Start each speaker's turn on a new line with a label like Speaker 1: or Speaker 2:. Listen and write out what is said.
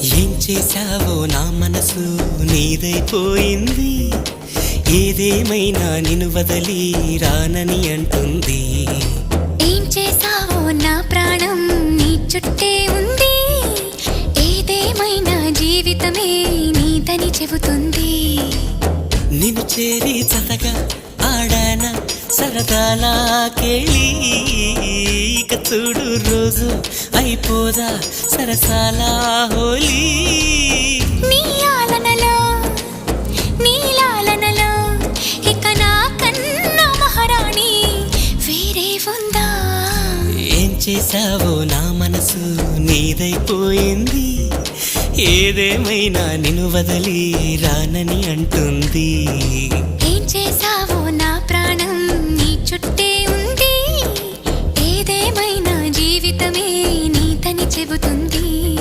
Speaker 1: ఏం చేశావో నా మనసు నీదైపోయింది. ఏదేమైనా నిన్ను వదలి రానని అంటుంది.
Speaker 2: ఏం చేశావో నా ప్రాణం నీ చుట్టే ఉంది. ఏదేమైనా జీవితమే నీదని చెబుతుంది.
Speaker 1: నిన్ను చేరి చతగా ఆడాన సరదాలా కేళి. ఇక చూడు రోజు అయిపోదా సరసాలా హోలీ.
Speaker 2: నీ ఆలనలో నీ లాలనలో ఇక నా కన్నా మహారాణి వేరే ఉందా?
Speaker 1: ఏం చేశావో నా మనసు నీదైపోయింది. ఏదేమైనా నిన్ను వదలి రానని అంటుంది.
Speaker 2: ఏం చేశావో నా ప్రాణం నీ చుట్టే ఉంది. ఏదేమైనా జీవితమే నీదని చెబుతుంది.